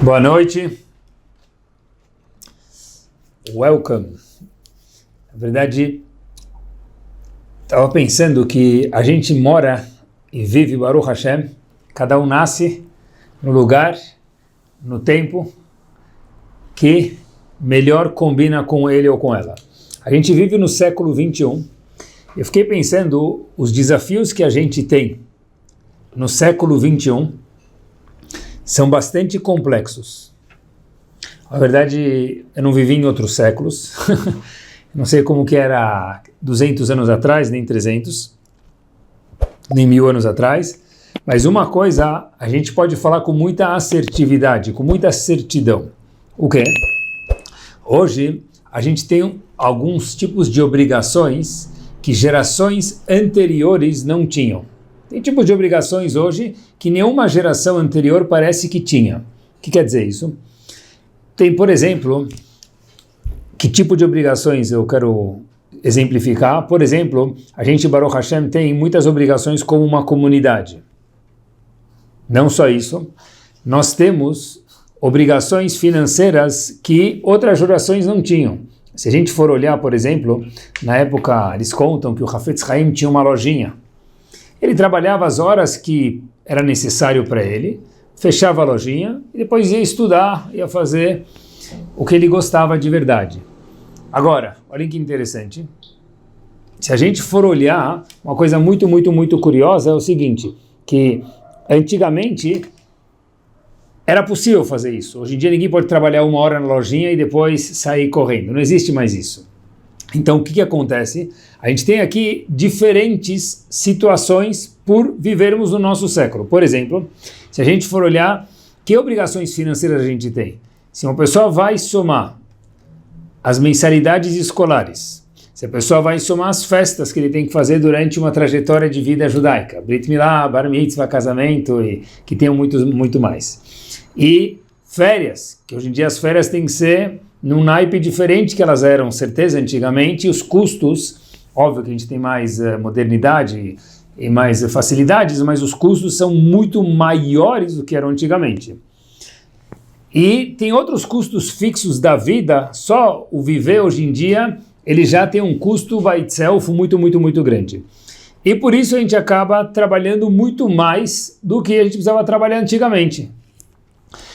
Boa noite. Welcome. Na verdade, estava pensando que a gente mora e vive Baruch Hashem, cada um nasce no lugar, no tempo que melhor combina com ele ou com ela. A gente vive no século 21. Eu fiquei pensando os desafios que a gente tem no século 21 são bastante complexos. Na verdade, eu não vivi em outros séculos. Não sei como que era 200 anos atrás, nem 300, nem 1000 anos atrás. Mas uma coisa a gente pode falar com muita assertividade, com muita certidão. O quê? Hoje a gente tem alguns tipos de obrigações que gerações anteriores não tinham. Tem tipos de obrigações hoje que nenhuma geração anterior parece que tinha. O que quer dizer isso? Tem, por exemplo, que tipo de obrigações eu quero exemplificar? Por exemplo, a gente, Baruch Hashem, tem muitas obrigações como uma comunidade. Não só isso, nós temos obrigações financeiras que outras gerações não tinham. Se a gente for olhar, por exemplo, na época, eles contam que o Hafetz Haim tinha uma lojinha. Ele trabalhava as horas que era necessário para ele, fechava a lojinha e depois ia estudar, ia fazer o que ele gostava de verdade. Agora, olhem que interessante. Se a gente for olhar, uma coisa muito curiosa é o seguinte, que antigamente era possível fazer isso. Hoje em dia ninguém pode trabalhar 1 hora na lojinha e depois sair correndo. Não existe mais isso. Então, o que acontece? A gente tem aqui diferentes situações por vivermos no nosso século. Por exemplo, se a gente for olhar que obrigações financeiras a gente tem. Se uma pessoa vai somar as mensalidades escolares, se a pessoa vai somar as festas que ele tem que fazer durante uma trajetória de vida judaica, Brit Milá, Bar Mitzvah, casamento, e que tem muito mais. E férias, que hoje em dia as férias têm que ser num naipe diferente que elas eram, certeza, antigamente, e os custos, óbvio que a gente tem mais modernidade e mais facilidades, mas os custos são muito maiores do que eram antigamente. E tem outros custos fixos da vida, só o viver hoje em dia, ele já tem um custo by itself muito grande. E por isso a gente acaba trabalhando muito mais do que a gente precisava trabalhar antigamente.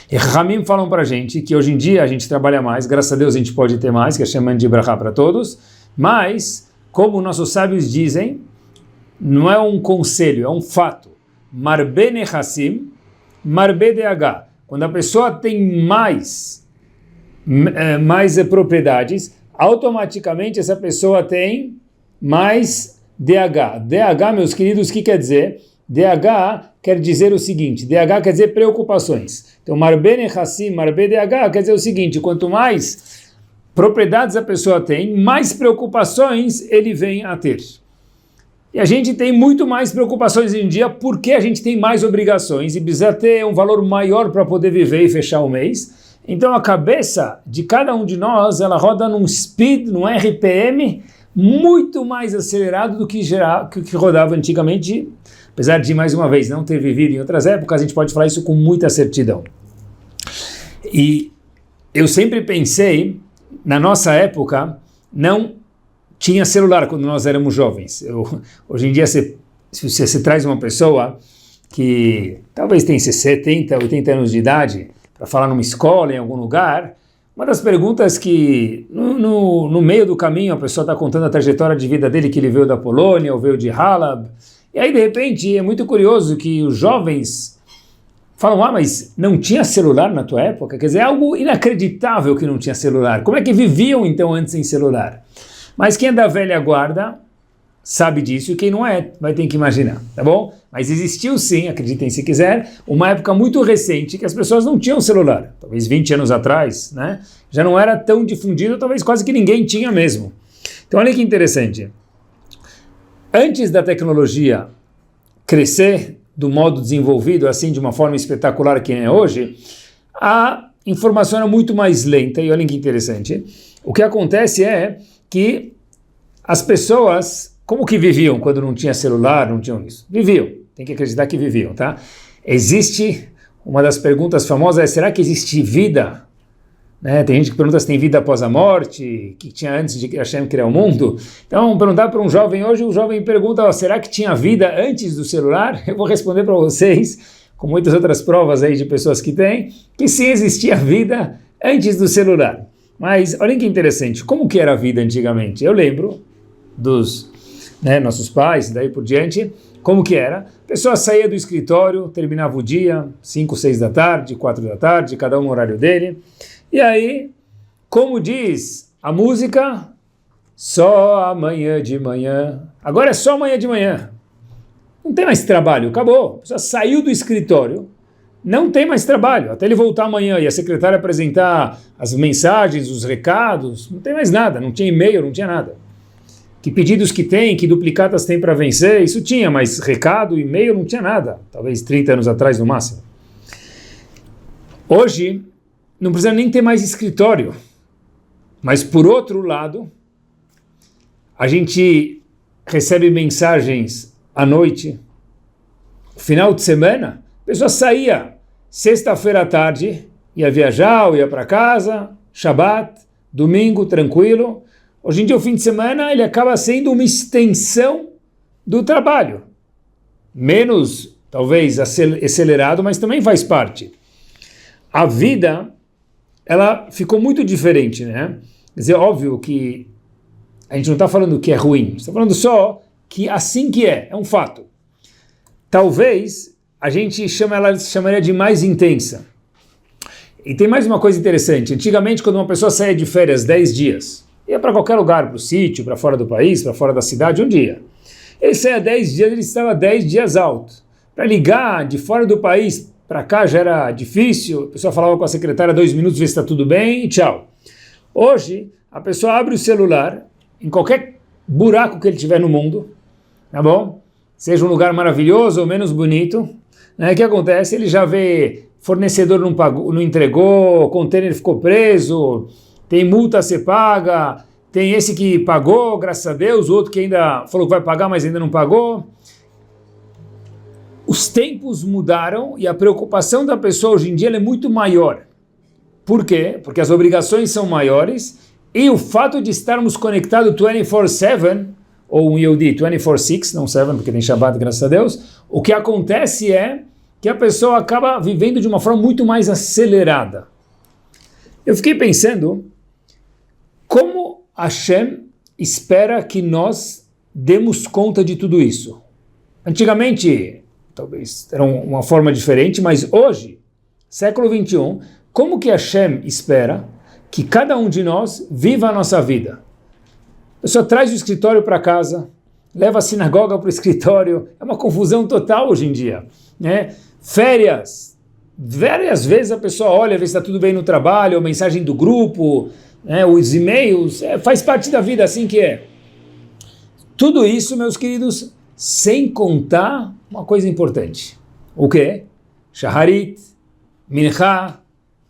E Ramim falam para a gente que hoje em dia a gente trabalha mais, graças a Deus a gente pode ter mais, que é chamando de brachá para todos, mas, como nossos sábios dizem, não é um conselho, é um fato. Marbe nechassim, marbe DH. Quando a pessoa tem mais propriedades, automaticamente essa pessoa tem mais DH. DH, meus queridos, o que quer dizer? DH quer dizer o seguinte, DH quer dizer preocupações. Então, Marbe Nechassim, Marbe DH quer dizer o seguinte, quanto mais propriedades a pessoa tem, mais preocupações ele vem a ter. E a gente tem muito mais preocupações hoje em dia porque a gente tem mais obrigações e precisa ter um valor maior para poder viver e fechar o mês. Então, a cabeça de cada um de nós, ela roda num speed, num RPM, muito mais acelerado do que rodava antigamente. Apesar de, mais uma vez, não ter vivido em outras épocas, a gente pode falar isso com muita certidão. E eu sempre pensei, na nossa época, não tinha celular quando nós éramos jovens. Hoje em dia, se você traz uma pessoa que talvez tenha 70, 80 anos de idade, para falar numa escola, em algum lugar, uma das perguntas que, no meio do caminho, a pessoa está contando a trajetória de vida dele, que ele veio da Polônia, ou veio de Halab. E aí, de repente, é muito curioso que os jovens falam, mas não tinha celular na tua época? Quer dizer, é algo inacreditável que não tinha celular. Como é que viviam, então, antes sem celular? Mas quem é da velha guarda sabe disso, e quem não é, vai ter que imaginar, tá bom? Mas existiu sim, acreditem se quiser, uma época muito recente que as pessoas não tinham celular. Talvez 20 anos atrás, né? Já não era tão difundido, talvez quase que ninguém tinha mesmo. Então, olha que interessante. Antes da tecnologia crescer do modo desenvolvido, assim, de uma forma espetacular que é hoje, a informação era muito mais lenta, e olha que interessante. O que acontece é que as pessoas, como que viviam quando não tinha celular, não tinham isso? Viviam, tem que acreditar que viviam, tá? Existe uma das perguntas famosas é, será que existe vida? Né? Tem gente que pergunta se tem vida após a morte, que tinha antes de Hashem criar o mundo. Então, perguntar para um jovem hoje, o jovem pergunta, será que tinha vida antes do celular? Eu vou responder para vocês, com muitas outras provas aí de pessoas que têm, que sim existia vida antes do celular. Mas olhem que interessante, como que era a vida antigamente? Eu lembro dos nossos pais, daí por diante, como que era? A pessoa saía do escritório, terminava o dia, 5, 6 da tarde, 4 da tarde, cada um no horário dele. E aí, como diz a música, só amanhã de manhã. Agora é só amanhã de manhã. Não tem mais trabalho, acabou. A pessoa saiu do escritório, não tem mais trabalho. Até ele voltar amanhã e a secretária apresentar as mensagens, os recados, não tem mais nada, não tinha e-mail, não tinha nada. Que pedidos que tem, que duplicatas tem para vencer, isso tinha, mas recado, e-mail, não tinha nada. Talvez 30 anos atrás no máximo. Hoje, não precisa nem ter mais escritório. Mas, por outro lado, a gente recebe mensagens à noite, final de semana, a pessoa saía sexta-feira à tarde, ia viajar ou ia para casa, Shabbat, domingo, tranquilo. Hoje em dia, o fim de semana, ele acaba sendo uma extensão do trabalho. Menos, talvez, acelerado, mas também faz parte. A vida, ela ficou muito diferente, né? Quer dizer, óbvio que a gente não está falando que é ruim, está falando só que assim que é um fato. Talvez a gente chamaria de mais intensa. E tem mais uma coisa interessante. Antigamente, quando uma pessoa saía de férias 10 dias, ia para qualquer lugar, para o sítio, para fora do país, para fora da cidade, um dia. Ele saía 10 dias, ele estava 10 dias alto. Para ligar de fora do país para cá já era difícil, a pessoa falava com a secretária 2 minutos, ver se está tudo bem e tchau. Hoje, a pessoa abre o celular, em qualquer buraco que ele tiver no mundo, tá bom? Seja um lugar maravilhoso ou menos bonito, né? O que acontece? Ele já vê fornecedor não pagou, não entregou, container ficou preso, tem multa a ser paga, tem esse que pagou, graças a Deus, o outro que ainda falou que vai pagar, mas ainda não pagou. Os tempos mudaram e a preocupação da pessoa hoje em dia é muito maior. Por quê? Porque as obrigações são maiores e o fato de estarmos conectados 24/7, ou um Yehudi 24/6, não 7, porque tem Shabbat, graças a Deus, o que acontece é que a pessoa acaba vivendo de uma forma muito mais acelerada. Eu fiquei pensando, como Hashem espera que nós demos conta de tudo isso? Antigamente, talvez era uma forma diferente, mas hoje, século 21, como que Hashem espera que cada um de nós viva a nossa vida? A pessoa traz o escritório para casa, leva a sinagoga para o escritório, é uma confusão total hoje em dia, né? Férias, várias vezes a pessoa olha, vê se está tudo bem no trabalho, a mensagem do grupo, né, os e-mails, faz parte da vida, assim que é. Tudo isso, meus queridos, sem contar uma coisa importante. O quê? Shaharit, Mincha,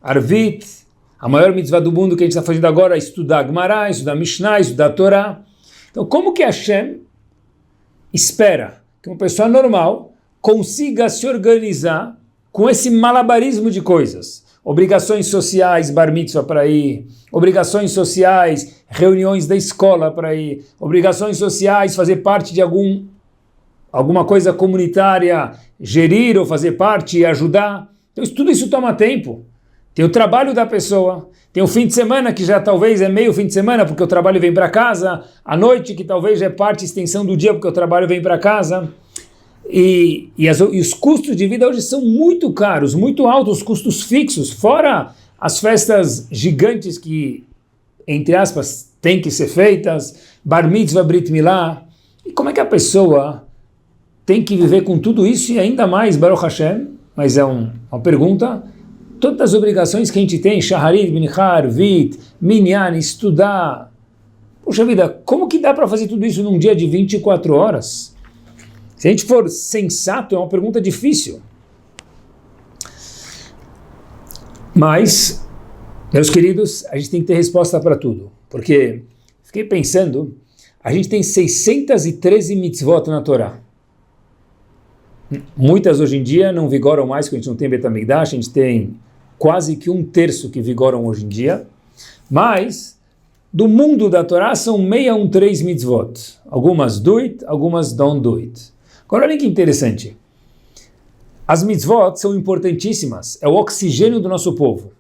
Arvit, a maior mitzvah do mundo que a gente está fazendo agora é estudar Gemara, estudar Mishnah, estudar Torá. Então, como que Hashem espera que uma pessoa normal consiga se organizar com esse malabarismo de coisas? Obrigações sociais, bar mitzvah para ir, obrigações sociais, reuniões da escola para ir, obrigações sociais, fazer parte de alguma coisa comunitária, gerir ou fazer parte e ajudar. Então, tudo isso toma tempo. Tem o trabalho da pessoa, tem o fim de semana, que já talvez é meio fim de semana, porque o trabalho vem para casa, a noite, que talvez já é parte, extensão do dia, porque o trabalho vem para casa. E os custos de vida hoje são muito caros, muito altos, os custos fixos, fora as festas gigantes que, entre aspas, têm que ser feitas, bar mitzvah, brit milá. E como é que a pessoa tem que viver com tudo isso e ainda mais, Baruch Hashem, mas é uma pergunta, todas as obrigações que a gente tem, Shaharit, Mincha, Arvit, Minyan, estudar. Puxa vida, como que dá para fazer tudo isso num dia de 24 horas? Se a gente for sensato, é uma pergunta difícil. Mas, meus queridos, a gente tem que ter resposta para tudo. Porque, fiquei pensando, a gente tem 613 mitzvot na Torá. Muitas hoje em dia não vigoram mais, porque a gente não tem Beit HaMikdash, a gente tem quase que 1/3 que vigoram hoje em dia, mas do mundo da Torá são 613 mitzvot. Algumas do it, algumas don't do it. Agora olha que interessante. As mitzvot são importantíssimas, é o oxigênio do nosso povo.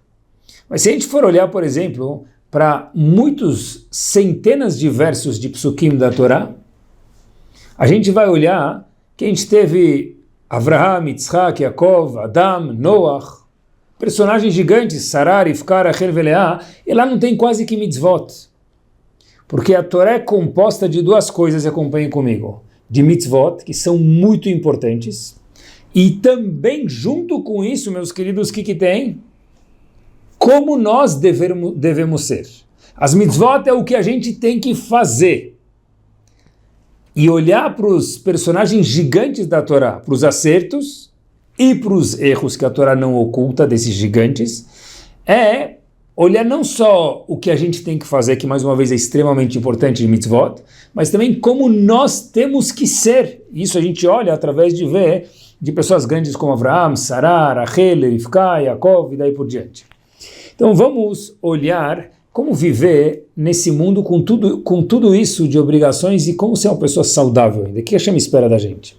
Mas se a gente for olhar, por exemplo, para muitos centenas de versos de psukim da Torá, a gente vai olhar que a gente teve Avraham, Yitzhak, Yaakov, Adam, Noach, personagens gigantes, Sarar, Rivka, Rachel e Leá, e lá não tem quase que mitzvot. Porque a Torá é composta de duas coisas, e acompanhem comigo, de mitzvot, que são muito importantes, e também junto com isso, meus queridos, o que tem? Como nós devemos ser. As mitzvot é o que a gente tem que fazer. E olhar para os personagens gigantes da Torá, para os acertos e para os erros que a Torá não oculta desses gigantes, é olhar não só o que a gente tem que fazer, que mais uma vez é extremamente importante de mitzvot, mas também como nós temos que ser. Isso a gente olha através de ver de pessoas grandes como Avraham, Sarah, Rachel, Rivka, Yaakov e daí por diante. Então vamos olhar como viver nesse mundo com tudo isso de obrigações e como ser uma pessoa saudável ainda. O que a Hashem espera da gente?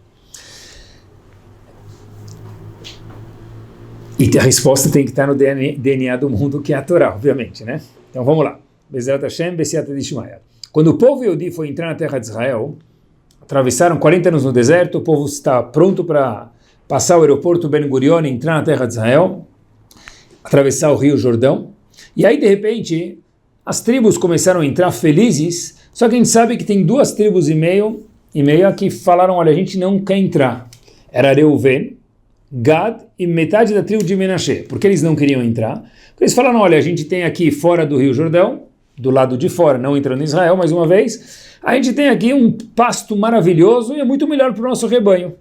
E a resposta tem que estar no DNA do mundo, que é a Torá, obviamente, né? Então vamos lá. Bezerra Hashem, Besiata de Ishmael. Quando o povo Yehudi foi entrar na terra de Israel, atravessaram 40 anos no deserto, o povo está pronto para passar o aeroporto Ben Gurion e entrar na terra de Israel, atravessar o rio Jordão, e aí de repente as tribos começaram a entrar felizes, só que a gente sabe que tem 2 tribos e meia que falaram, olha, a gente não quer entrar. Era Reuven, Gad e metade da tribo de Menashe. Por que eles não queriam entrar? Porque eles falaram, olha, a gente tem aqui fora do rio Jordão, do lado de fora, não entrando em Israel, mais uma vez, a gente tem aqui um pasto maravilhoso e é muito melhor para o nosso rebanho.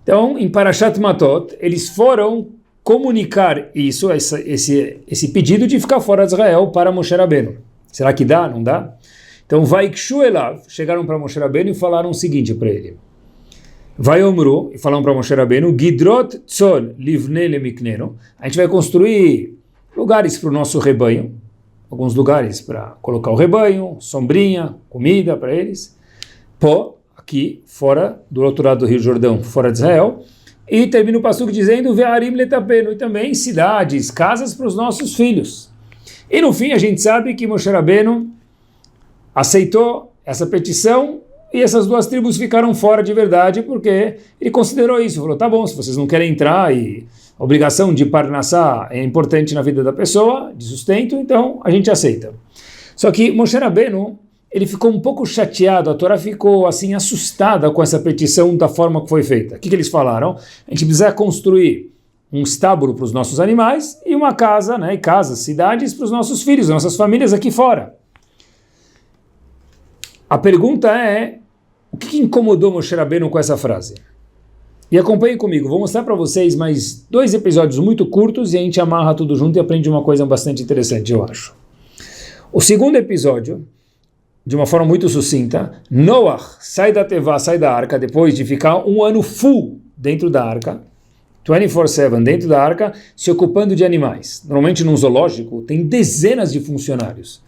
Então, em Parashat Matot, eles foram comunicar isso, esse pedido de ficar fora de Israel para Moshe Rabbeinu. Será que dá? Não dá? Então, Vaikshu Elav, chegaram para Moshe Rabbeinu e falaram o seguinte para ele. Vayomru, e falaram para Moshe Rabbeinu, Gidrot Tzol Livne Lemikneno, a gente vai construir lugares para o nosso rebanho, alguns lugares para colocar o rebanho, sombrinha, comida para eles, aqui fora, do outro lado do Rio Jordão, fora de Israel, e termina o passuco dizendo Ve'arim letapenu, e também cidades, casas para os nossos filhos. E no fim a gente sabe que Moshe Rabbeinu aceitou essa petição e essas 2 tribos ficaram fora de verdade porque ele considerou isso, falou, tá bom, se vocês não querem entrar e a obrigação de parnassá é importante na vida da pessoa, de sustento, então a gente aceita. Só que Moshe Rabbeinu, ele ficou um pouco chateado, a Torá ficou assim assustada com essa petição da forma que foi feita. O que eles falaram? A gente precisa construir um estábulo para os nossos animais e uma casa, né, casas, cidades para os nossos filhos, nossas famílias aqui fora. A pergunta é, o que incomodou Moshe Rabbeinu com essa frase? E acompanhem comigo, vou mostrar para vocês mais 2 episódios muito curtos e a gente amarra tudo junto e aprende uma coisa bastante interessante, eu acho. O segundo episódio, de uma forma muito sucinta, Noach sai da Tevá, sai da arca, depois de ficar 1 ano full dentro da arca, 24/7 dentro da arca, se ocupando de animais. Normalmente num zoológico tem dezenas de funcionários.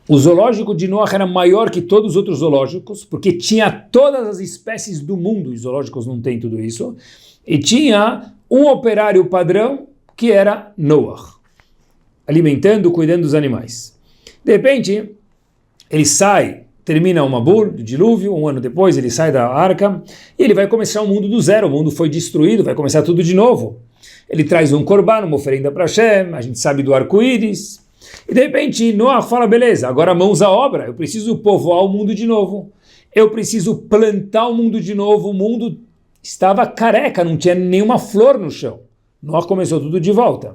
O zoológico de Noach era maior que todos os outros zoológicos, porque tinha todas as espécies do mundo, os zoológicos não têm tudo isso, e tinha um operário padrão, que era Noach, alimentando, cuidando dos animais. De repente, ele sai, termina o Mabul, o dilúvio, 1 ano depois ele sai da arca, e ele vai começar o mundo do zero, o mundo foi destruído, vai começar tudo de novo. Ele traz um korban, uma oferenda para Hashem, a gente sabe do arco-íris, e de repente Noach fala, beleza, agora mãos à obra, eu preciso povoar o mundo de novo, eu preciso plantar o mundo de novo, o mundo estava careca, não tinha nenhuma flor no chão. Noach começou tudo de volta.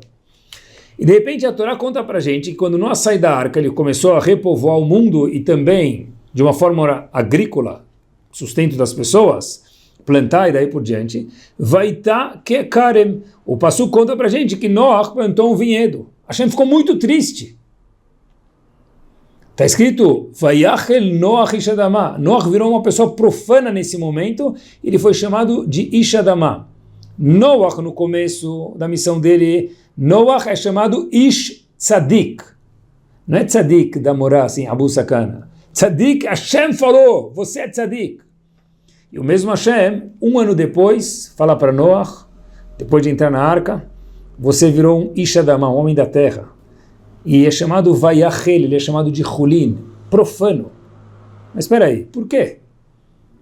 E de repente a Torá conta pra gente que quando Noach sai da arca, ele começou a repovoar o mundo e também, de uma forma agrícola, sustento das pessoas, plantar e daí por diante, Vaitá kekarem. O passuco conta pra gente que Noach plantou um vinhedo. Hashem ficou muito triste. Está escrito, Vayachel Noach Ish Adamah. Noach virou uma pessoa profana nesse momento, ele foi chamado de Ish Adamah. Noach, no começo da missão dele, Noach é chamado Ish Tzadik. Não é Tzadik da Morá, assim, Abu Sakana. Tzadik, Hashem falou, você é Tzadik. E o mesmo Hashem, um ano depois, fala para Noach, depois de entrar na arca, você virou um Ish Adamah, um homem da terra. E é chamado Vayachel, ele é chamado de Hulin, profano. Mas espera aí, por quê?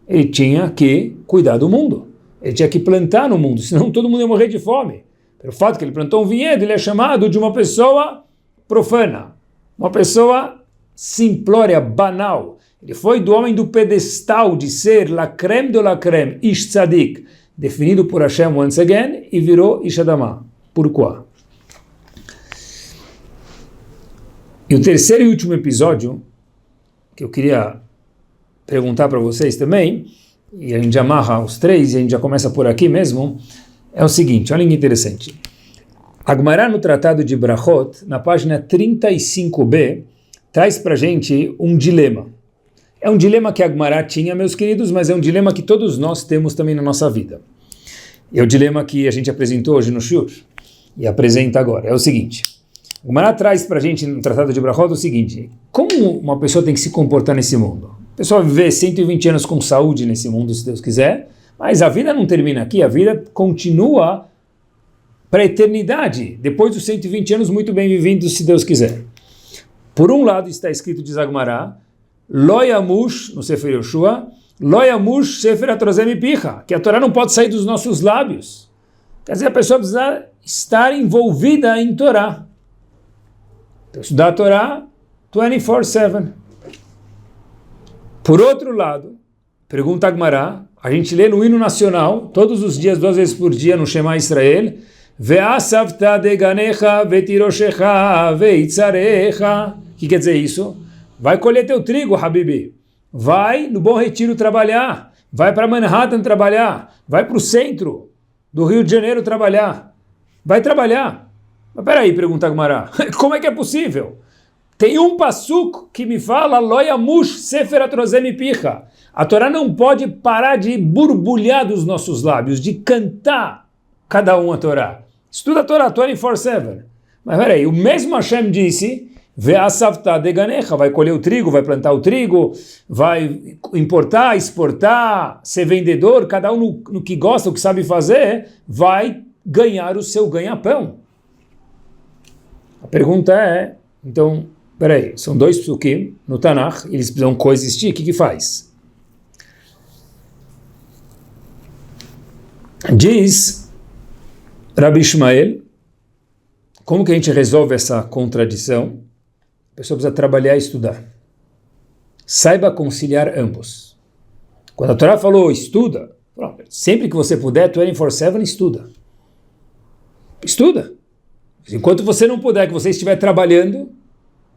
Ele tinha que cuidar do mundo. Ele tinha que plantar no mundo, senão todo mundo ia morrer de fome. Pelo fato que ele plantou um vinhedo, ele é chamado de uma pessoa profana. Uma pessoa simplória, banal. Ele foi do homem do pedestal de ser la crème de la crème, Ish Tzadik, definido por Hashem once again, e virou Ish Adamah. Por quê? E o terceiro e último episódio, que eu queria perguntar para vocês também, e a gente amarra os três, e a gente já começa por aqui mesmo, é o seguinte, olha que interessante. A Gemara no Tratado de Brachot, na página 35b, traz para a gente um dilema. É um dilema que a Gemara tinha, meus queridos, mas é um dilema que todos nós temos também na nossa vida. É o dilema que a gente apresentou hoje no Shur, e apresenta agora. É o seguinte, a Gemara traz para a gente no Tratado de Brachot o seguinte, como uma pessoa tem que se comportar nesse mundo? A pessoa vai viver 120 anos com saúde nesse mundo, se Deus quiser, mas a vida não termina aqui, a vida continua para a eternidade, depois dos 120 anos muito bem vividos, se Deus quiser. Por um lado está escrito, diz a Gemara, Lo yamush, no Sefer Yoshua, Lo yamush Sefer Atrozem Picha, que a Torá não pode sair dos nossos lábios. Quer dizer, a pessoa precisa estar envolvida em Torá. Então, estudar a Torá 24/7. Por outro lado, pergunta a Gemara, a gente lê no hino nacional, todos os dias, 2 vezes por dia, no Shema Israel, Ve'asavta deganecha ve'tiroshecha ve'itzarecha. O que quer dizer isso? Vai colher teu trigo, Habibi. Vai no Bom Retiro trabalhar. Vai para Manhattan trabalhar. Vai para o centro do Rio de Janeiro trabalhar. Vai trabalhar. Mas peraí, pergunta a Gemara, como é que é possível? Tem um passuco que me fala, Lo yamush Sefer Atrozem Picha. A Torá não pode parar de borbulhar dos nossos lábios, de cantar cada um a Torá. Estuda a Torá 24/7. Mas peraí, o mesmo Hashem disse, Ve'asavta deganecha, vai colher o trigo, vai plantar o trigo, vai importar, exportar, ser vendedor, cada um no que gosta, o que sabe fazer, vai ganhar o seu ganha-pão. A pergunta é, então, peraí, são dois psukim no Tanakh, eles precisam coexistir, o que faz? Diz Rabi Ishmael, como que a gente resolve essa contradição? A pessoa precisa trabalhar e estudar. Saiba conciliar ambos. Quando a Torá falou, estuda, sempre que você puder, 24/7, estuda. Estuda. Enquanto você não puder, que você estiver trabalhando,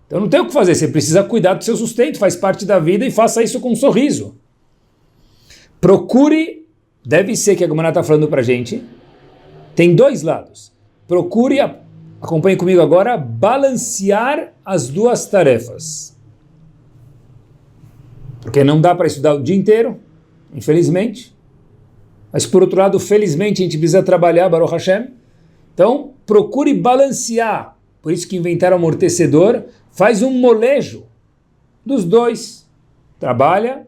então não tem o que fazer, você precisa cuidar do seu sustento, faz parte da vida e faça isso com um sorriso. Procure, deve ser que a Gemara está falando para a gente, tem dois lados. Procure, acompanhe comigo agora, balancear as duas tarefas. Porque não dá para estudar o dia inteiro, infelizmente. Mas por outro lado, felizmente, a gente precisa trabalhar, Baruch Hashem. Então, procure balancear. Por isso que inventaram o amortecedor. Faz um molejo dos dois. Trabalha,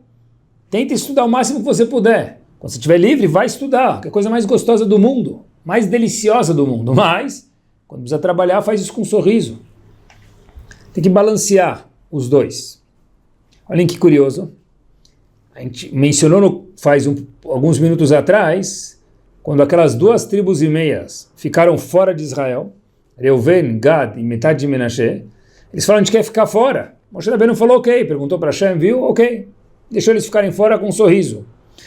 tenta estudar o máximo que você puder. Quando você estiver livre, vai estudar, que é a coisa mais gostosa do mundo, mais deliciosa do mundo. Mas, quando precisa trabalhar, faz isso com um sorriso. Tem que balancear os dois. Olhem que curioso. A gente mencionou alguns minutos atrás, quando aquelas 2 tribos e meias ficaram fora de Israel, Reuven, Gad e metade de Menashe, eles falaram, a gente quer ficar fora. Moshe Rabbeinu falou, ok, perguntou para Hashem, viu, ok, deixou eles ficarem fora com um sorriso.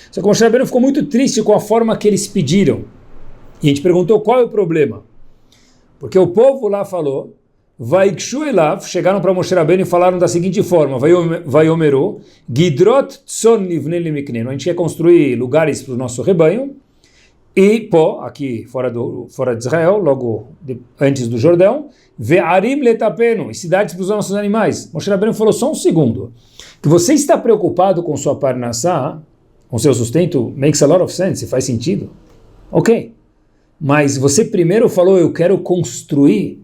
Só que Moshe Rabbeinu ficou muito triste com a forma que eles pediram. E a gente perguntou qual é o problema. Porque o povo lá falou, Vaikshu elav, chegaram para Moshe Rabbeinu e falaram da seguinte forma, Vayomeru, Gidrot tzon nivne limiknenu, a gente quer construir lugares para o nosso rebanho, e pó, aqui fora de Israel, logo antes do Jordão, ve'arim letapenu, e cidades para os nossos animais. Moshe Rabbeinu falou só um segundo, que você está preocupado com sua parnassá, com seu sustento, makes a lot of sense, faz sentido. Ok, mas você primeiro falou, eu quero construir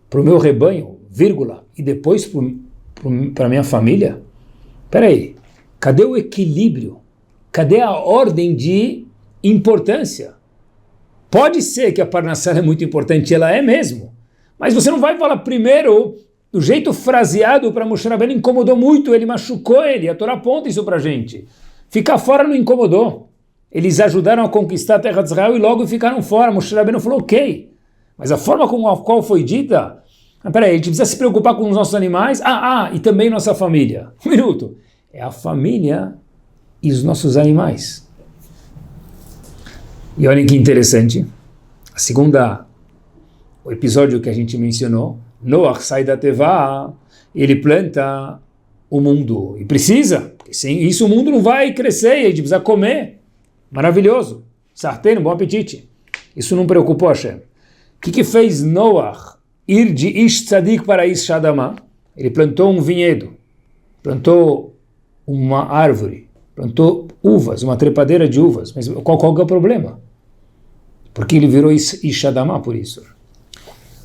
para o meu rebanho, vírgula, e depois para a minha família? Peraí, cadê o equilíbrio? Cadê a ordem de importância? Pode ser que a parnassá é muito importante, ela é mesmo, mas você não vai falar primeiro, do jeito fraseado para Moshe Rabbeinu incomodou muito, ele machucou ele, a Torá aponta isso para a gente. Ficar fora não incomodou. Eles ajudaram a conquistar a terra de Israel e logo ficaram fora. Moshe Rabbeinu falou, ok, mas a forma com a qual foi dita, peraí, a gente precisa se preocupar com os nossos animais, e também nossa família. Um minuto, é a família e os nossos animais. E olhem que interessante, o episódio que a gente mencionou, Noach sai da Tevá, ele planta o mundo, e precisa, porque sem isso o mundo não vai crescer, e a gente precisa comer, maravilhoso, sarteno, bom apetite, isso não preocupou Hashem. O que fez Noach ir de Ish Tzadik para Ish Shadamah? Ele plantou um vinhedo, plantou uma árvore, plantou uvas, uma trepadeira de uvas, mas qual que é o problema? Porque ele virou Ish Adamah por isso.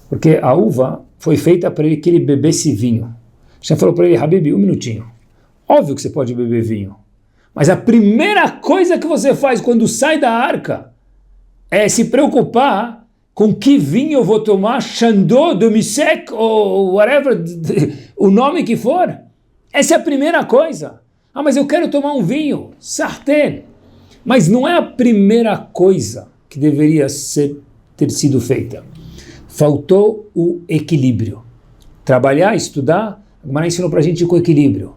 Porque a uva foi feita para que ele bebesse vinho. Já falou para ele, Habib, um minutinho. Óbvio que você pode beber vinho, mas a primeira coisa que você faz quando sai da arca é se preocupar com que vinho eu vou tomar, Chandot, Demisek, ou whatever, o nome que for. Essa é a primeira coisa. Mas eu quero tomar um vinho, sartén. Mas não é a primeira coisa que deveria ter sido feita. Faltou o equilíbrio. Trabalhar, estudar, a Gemara ensinou para a gente com equilíbrio.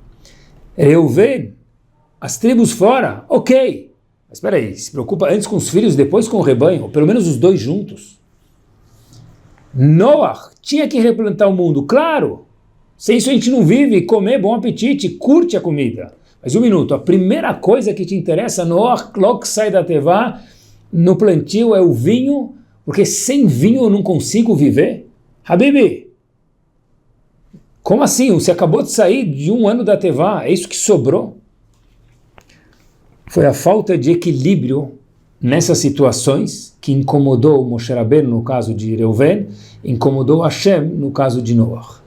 Reuven, as tribos fora, ok. Mas espera aí, se preocupa antes com os filhos, depois com o rebanho, ou pelo menos os dois juntos. Noach tinha que replantar o mundo, claro. Sem isso a gente não vive, comer, bom apetite, curte a comida. Mas um minuto, a primeira coisa que te interessa, Noach, logo que sai da Tevá, no plantio é o vinho, porque sem vinho eu não consigo viver. Habibi, como assim? Você acabou de sair de um ano da Tevá, é isso que sobrou? Foi a falta de equilíbrio nessas situações que incomodou Moshe Rabbeinu no caso de Reuven, incomodou Hashem no caso de Noach.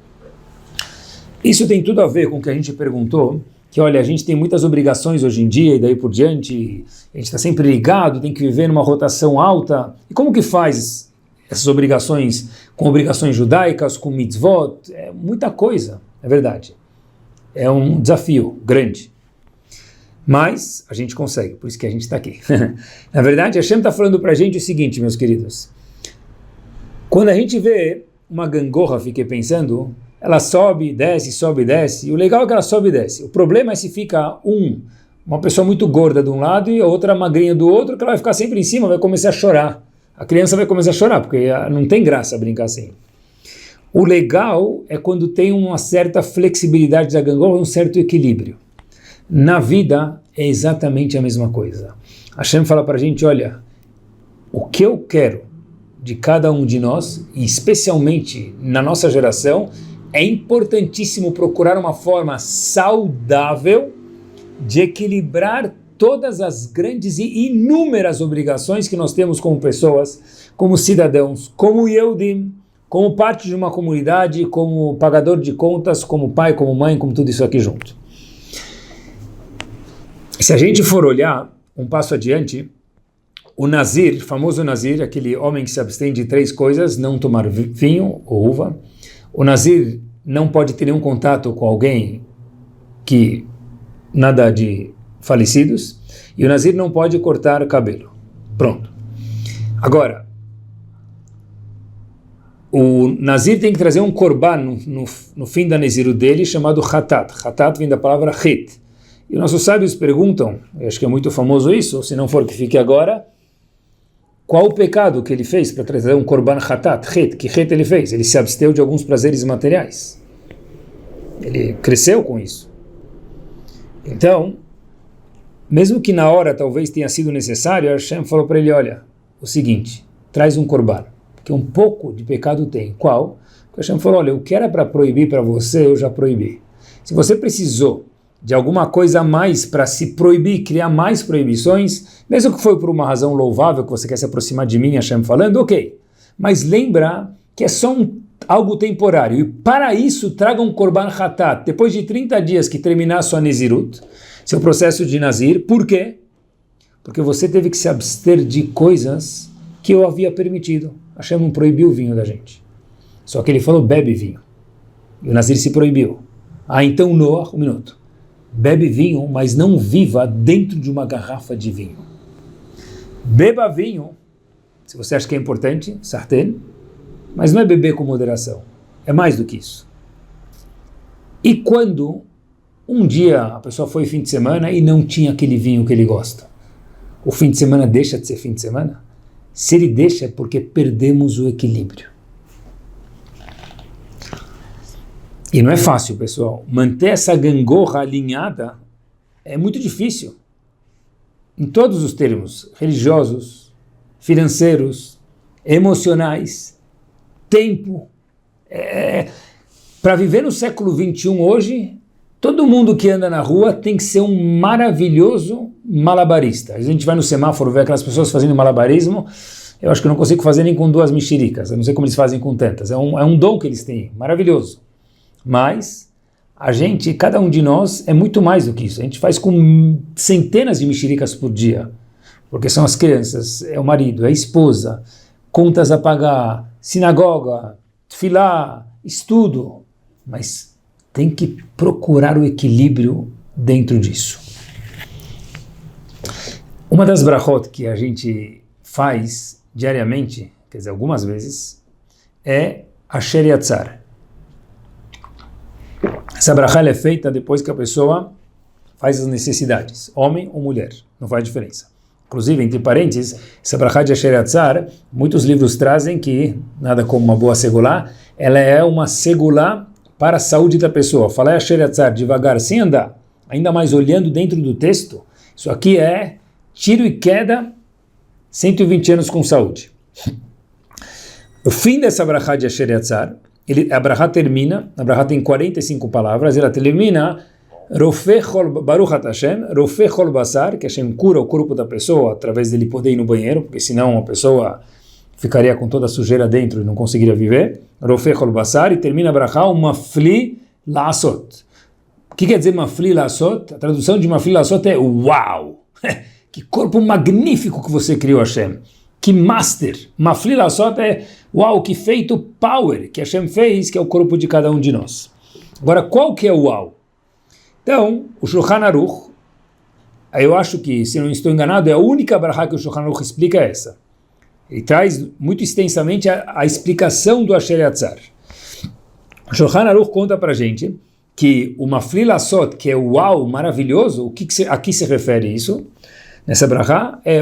Isso tem tudo a ver com o que a gente perguntou, que olha, a gente tem muitas obrigações hoje em dia e daí por diante, a gente está sempre ligado, tem que viver numa rotação alta. E como que faz essas obrigações com obrigações judaicas, com mitzvot? É muita coisa, é verdade. É um desafio grande. Mas a gente consegue, por isso que a gente está aqui. Na verdade, Hashem está falando para a gente o seguinte, meus queridos. Quando a gente vê uma gangorra, fiquei pensando, ela sobe, desce, e o legal é que ela sobe e desce. O problema é se fica uma pessoa muito gorda de um lado e a outra magrinha do outro, que ela vai ficar sempre em cima, vai começar a chorar. A criança vai começar a chorar, porque não tem graça brincar assim. O legal é quando tem uma certa flexibilidade da gangorra, um certo equilíbrio. Na vida é exatamente a mesma coisa. Hashem fala para a gente, olha, o que eu quero de cada um de nós, e especialmente na nossa geração, é importantíssimo procurar uma forma saudável de equilibrar todas as grandes e inúmeras obrigações que nós temos como pessoas, como cidadãos, como Yehudim, como parte de uma comunidade, como pagador de contas, como pai, como mãe, como tudo isso aqui junto. Se a gente for olhar um passo adiante, o Nazir, famoso Nazir, aquele homem que se abstém de 3 coisas, não tomar vinho ou uva, o Nazir não pode ter nenhum contato com alguém que nada de falecidos, e o Nazir não pode cortar cabelo. Pronto. Agora, o Nazir tem que trazer um korban no fim da Neziro dele, chamado Hatat. Hatat vem da palavra Hit. E nossos sábios perguntam, eu acho que é muito famoso isso, se não for que fique agora, qual o pecado que ele fez para trazer um korban hatat, hit? Que hit ele fez? Ele se absteu de alguns prazeres materiais. Ele cresceu com isso. Então, mesmo que na hora talvez tenha sido necessário, Hashem falou para ele, olha, o seguinte, traz um korban, que um pouco de pecado tem. Qual? O Hashem falou, olha, o que era para proibir para você, eu já proibi. Se você precisou de alguma coisa a mais para se proibir, criar mais proibições, mesmo que foi por uma razão louvável, que você quer se aproximar de mim, Hashem falando, ok. Mas lembra que é só algo temporário. E para isso, traga um korban hatat. Depois de 30 dias que terminar sua nezirut, seu processo de nazir. Por quê? Porque você teve que se abster de coisas que eu havia permitido. Hashem não proibiu o vinho da gente. Só que ele falou, bebe vinho. E o nazir se proibiu. Então Noah, um minuto. Bebe vinho, mas não viva dentro de uma garrafa de vinho. Beba vinho, se você acha que é importante, sartén, mas não é beber com moderação. É mais do que isso. E quando um dia a pessoa foi fim de semana e não tinha aquele vinho que ele gosta, o fim de semana deixa de ser fim de semana? Se ele deixa é porque perdemos o equilíbrio. E não é fácil, pessoal. Manter essa gangorra alinhada é muito difícil. Em todos os termos, religiosos, financeiros, emocionais, tempo. Para viver no século XXI hoje, todo mundo que anda na rua tem que ser um maravilhoso malabarista. A gente vai no semáforo ver aquelas pessoas fazendo malabarismo, eu acho que eu não consigo fazer nem com 2 mexericas, eu não sei como eles fazem com tantas. É um dom que eles têm, maravilhoso. Mas a gente, cada um de nós, é muito mais do que isso. A gente faz com centenas de mexericas por dia, porque são as crianças, é o marido, é a esposa, contas a pagar, sinagoga, tefilá, estudo, mas tem que procurar o equilíbrio dentro disso. Uma das brachot que a gente faz diariamente, quer dizer, algumas vezes, é Asher Yatzar. Essa brachá é feita depois que a pessoa faz as necessidades, homem ou mulher, não faz diferença. Inclusive, entre parênteses, essa brachá de Asher Yatzar, muitos livros trazem que, nada como uma boa segulá, ela é uma segulá para a saúde da pessoa. Falar Asher Yatzar devagar, sem andar, ainda mais olhando dentro do texto, isso aqui é tiro e queda, 120 anos com saúde. O fim dessa brachá de Asher Yatzar, a brachá termina, a brachá tem 45 palavras, ela termina Baruch Hashem, Rofechol Basar, que Hashem cura o corpo da pessoa através dele poder ir no banheiro, porque senão a pessoa ficaria com toda a sujeira dentro e não conseguiria viver. Rofechol Basar, e termina a brachá, Mafli Laasot. O que quer dizer Mafli Laasot? A tradução de Mafli Laasot é uau! Que corpo magnífico que você criou, Hashem! Que master! Mafli Laasot é uau, que feito power que Hashem fez, que é o corpo de cada um de nós. Agora, qual que é o uau? Então, o Shulchan Aruch, eu acho que, se não estou enganado, é a única brachá que o Shulchan Aruch explica essa. Ele traz muito extensamente a explicação do Asher Yatzar. O Shulchan Aruch conta para a gente que o Mafli Laasot, que é o uau, maravilhoso, a que se refere isso? Nessa brachá é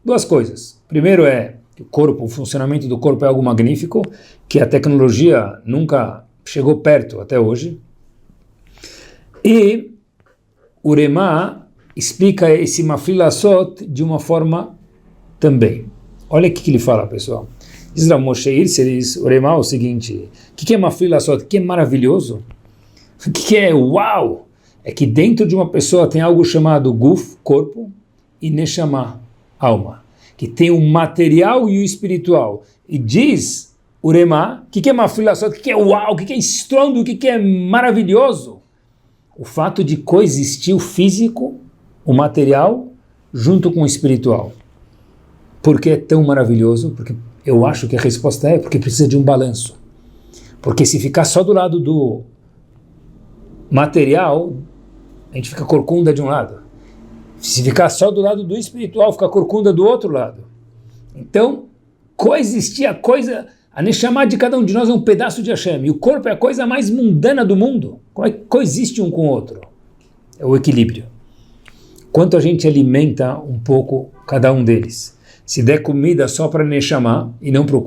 duas coisas. Primeiro é que o corpo, o funcionamento do corpo é algo magnífico, que a tecnologia nunca chegou perto até hoje. E o Remá explica esse Mafli Laasot de uma forma também. Olha o que ele fala, pessoal. Diz Rav Moshe Hirsch, o Remá é o seguinte, o que é Mafli Laasot? O que é maravilhoso? O que é uau? É que dentro de uma pessoa tem algo chamado Guf, corpo, e Neshama, alma, que tem o material e o espiritual. E diz o Remá, o que é Mafli Laasot? O que é uau? O que é estrondo? O que é maravilhoso? O fato de coexistir o físico, o material, junto com o espiritual. Por que é tão maravilhoso? Porque eu acho que a resposta é porque precisa de um balanço. Porque se ficar só do lado do material, a gente fica corcunda de um lado. Se ficar só do lado do espiritual, fica corcunda do outro lado. Então, coexistir a coisa... A Neshama de cada um de nós é um pedaço de Hashem. E o corpo é a coisa mais mundana do mundo. Como é que coexiste um com o outro? É o equilíbrio. Quanto a gente alimenta um pouco cada um deles. Se der comida só para Neshama e não para o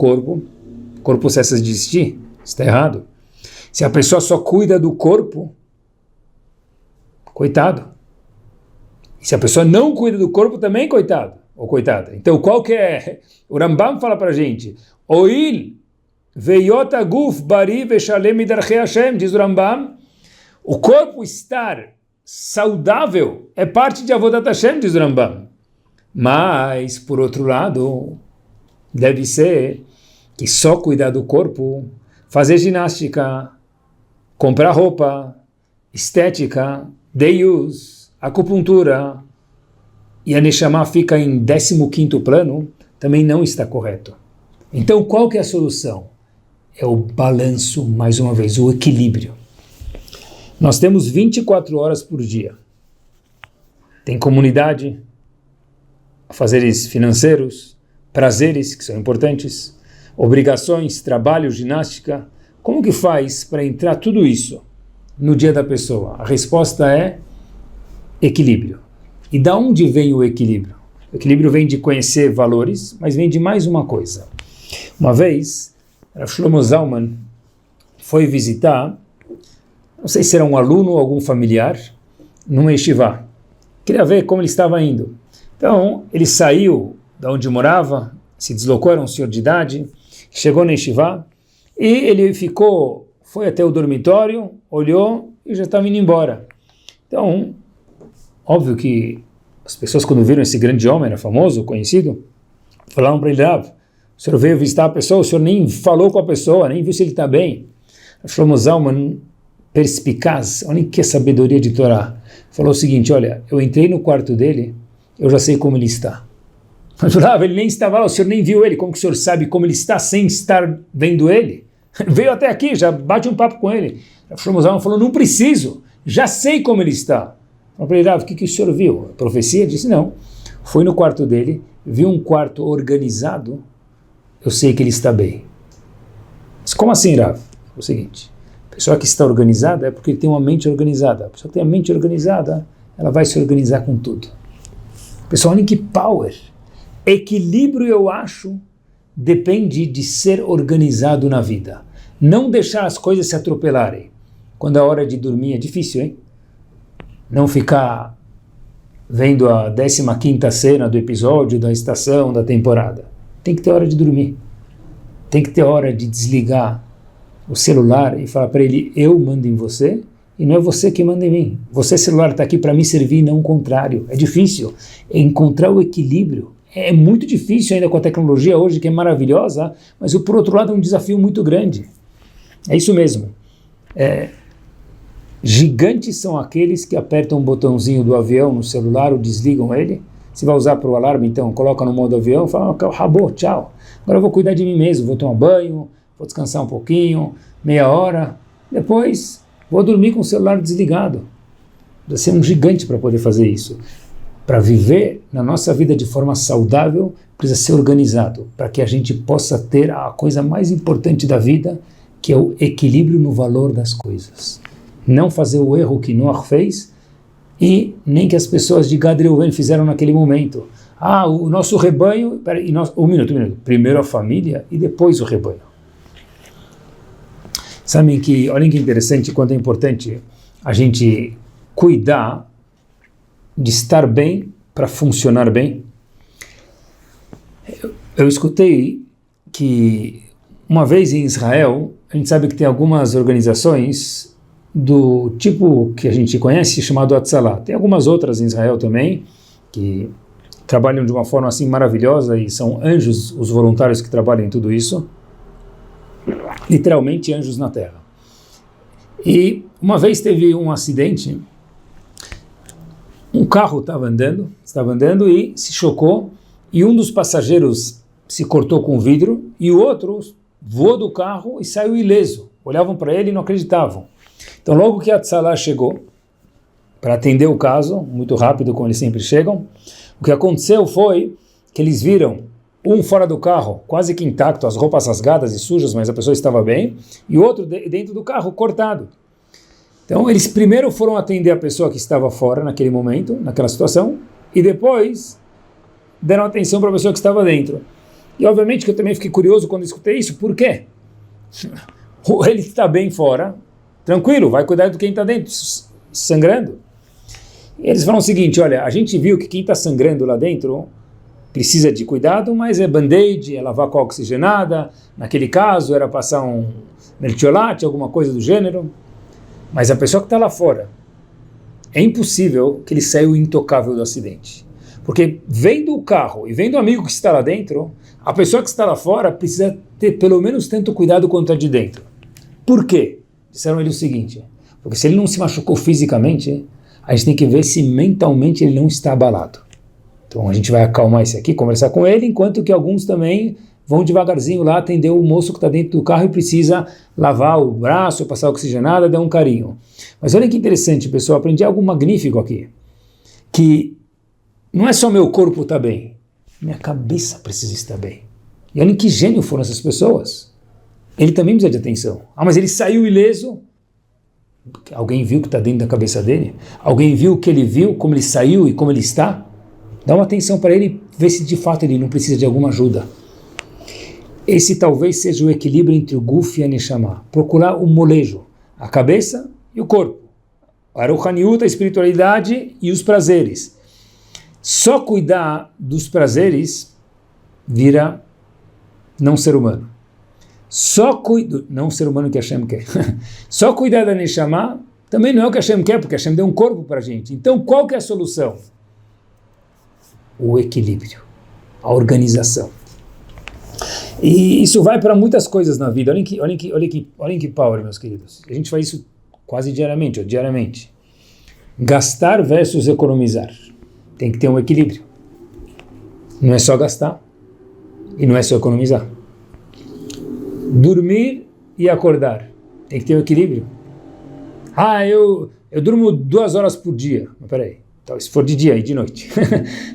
corpo cessa de existir. Está errado. Se a pessoa só cuida do corpo, coitado. E se a pessoa não cuida do corpo também, coitado. ou coitada. Então, qual que é? O Rambam fala para a gente, Oil veiot aguf bari veshalem midarchei Hashem, diz o Rambam, o corpo estar saudável é parte de Avodat Hashem, diz o Rambam. Mas, por outro lado, deve ser que só cuidar do corpo, fazer ginástica, comprar roupa, estética, day use, acupuntura, e a Neshama fica em 15º plano, também não está correto. Então, qual que é a solução? É o balanço, mais uma vez, o equilíbrio. Nós temos 24 horas por dia. Tem comunidade, afazeres financeiros, prazeres, que são importantes, obrigações, trabalho, ginástica. Como que faz para entrar tudo isso no dia da pessoa? A resposta é equilíbrio. E da onde vem o equilíbrio? O equilíbrio vem de conhecer valores, mas vem de mais uma coisa. Uma vez, Rav Shlomo Zalman foi visitar, não sei se era um aluno ou algum familiar, numa yeshiva. Queria ver como ele estava indo. Então, ele saiu da onde morava, se deslocou, era um senhor de idade, chegou na yeshiva, e ele foi até o dormitório, olhou e já estava indo embora. Então, óbvio que as pessoas, quando viram esse grande homem, era famoso, conhecido, falaram para ele, o senhor veio visitar a pessoa, o senhor nem falou com a pessoa, nem viu se ele está bem. Shlomo Zalman, perspicaz, olha que sabedoria de Torá, falou o seguinte, olha, eu entrei no quarto dele, eu já sei como ele está. Mas ele nem estava lá, o senhor nem viu ele, como que o senhor sabe como ele está sem estar vendo ele? Veio até aqui, já bate um papo com ele. Shlomo Zalman falou, não preciso, já sei como ele está. Eu falei, Rav, o que o senhor viu? A profecia disse, não. Foi no quarto dele, viu um quarto organizado, eu sei que ele está bem. Mas como assim, Rav? É o seguinte, a pessoa que está organizada é porque ele tem uma mente organizada. A pessoa que tem a mente organizada, ela vai se organizar com tudo. Pessoal, olhem que power. Equilíbrio, eu acho, depende de ser organizado na vida. Não deixar as coisas se atropelarem. Quando é hora de dormir é difícil, hein? Não ficar vendo a 15ª cena do episódio, da estação, da temporada. Tem que ter hora de dormir. Tem que ter hora de desligar o celular e falar para ele, eu mando em você e não é você que manda em mim. Você, celular, está aqui para me servir, não o contrário. É difícil. Encontrar o equilíbrio é muito difícil ainda com a tecnologia hoje, que é maravilhosa, mas por outro lado é um desafio muito grande. É isso mesmo. Gigantes são aqueles que apertam o botãozinho do avião no celular ou desligam ele. Se vai usar para o alarme, então coloca no modo avião, fala, acabou, tchau. Agora eu vou cuidar de mim mesmo, vou tomar banho, vou descansar um pouquinho, meia hora, depois vou dormir com o celular desligado. Precisa ser um gigante para poder fazer isso. Para viver na nossa vida de forma saudável, precisa ser organizado, para que a gente possa ter a coisa mais importante da vida, que é o equilíbrio no valor das coisas. Não fazer o erro que Noah fez e nem que as pessoas de Gad e Reuven fizeram naquele momento. O nosso rebanho... Um minuto. Primeiro a família e depois o rebanho. Sabem que, olhem que interessante, quanto é importante a gente cuidar de estar bem para funcionar bem. Eu escutei que uma vez em Israel, a gente sabe que tem algumas organizações do tipo que a gente conhece, chamado Hatzalah. Tem algumas outras em Israel também, que trabalham de uma forma assim maravilhosa e são anjos os voluntários que trabalham em tudo isso. Literalmente anjos na terra. E uma vez teve um acidente, um carro estava andando e se chocou, e um dos passageiros se cortou com o vidro e o outro voou do carro e saiu ileso. Olhavam para ele e não acreditavam. Então logo que a Hatzalah chegou para atender o caso, muito rápido como eles sempre chegam, o que aconteceu foi que eles viram um fora do carro, quase que intacto, as roupas rasgadas e sujas, mas a pessoa estava bem, e o outro dentro do carro, cortado. Então eles primeiro foram atender a pessoa que estava fora naquele momento, naquela situação, e depois deram atenção para a pessoa que estava dentro. E obviamente que eu também fiquei curioso quando escutei isso, por quê? Ele está bem fora, tranquilo, vai cuidar de quem está dentro, sangrando. E eles falam o seguinte, olha, a gente viu que quem está sangrando lá dentro precisa de cuidado, mas é band-aid, é lavar com água oxigenada, naquele caso era passar um mertiolate, alguma coisa do gênero. Mas a pessoa que está lá fora, é impossível que ele saiu intocável do acidente. Porque vendo o carro e vendo o amigo que está lá dentro, a pessoa que está lá fora precisa ter pelo menos tanto cuidado quanto a de dentro. Por quê? Disseram ele o seguinte, porque se ele não se machucou fisicamente, a gente tem que ver se mentalmente ele não está abalado. Então a gente vai acalmar esse aqui, conversar com ele, enquanto que alguns também vão devagarzinho lá atender o moço que está dentro do carro e precisa lavar o braço, passar oxigenada, dar um carinho. Mas olha que interessante, pessoal, aprendi algo magnífico aqui, que não é só meu corpo estar bem, minha cabeça precisa estar bem. E olha que gênio foram essas pessoas. Ele também precisa de atenção. Ah, mas ele saiu ileso. Alguém viu o que está dentro da cabeça dele? Alguém viu o que ele viu, como ele saiu e como ele está? Dá uma atenção para ele, ver se de fato ele não precisa de alguma ajuda. Esse talvez seja o equilíbrio entre o Guf e a Neshama. Procurar o molejo, a cabeça e o corpo. A Ruhaniut, a espiritualidade e os prazeres. Só cuidar dos prazeres vira não ser humano. Não ser humano que Hashem quer. Só cuidar da Neshama também não é o que Hashem quer, porque Hashem deu um corpo para a gente. Então qual que é a solução? O equilíbrio, a organização. E isso vai para muitas coisas na vida. Olhem que power, meus queridos. A gente faz isso quase diariamente, diariamente. Gastar versus economizar. Tem que ter um equilíbrio. Não é só gastar e não é só economizar. Dormir e acordar. Tem que ter um equilíbrio. Ah, eu durmo 2 horas por dia. Mas peraí, então, se for de dia e de noite.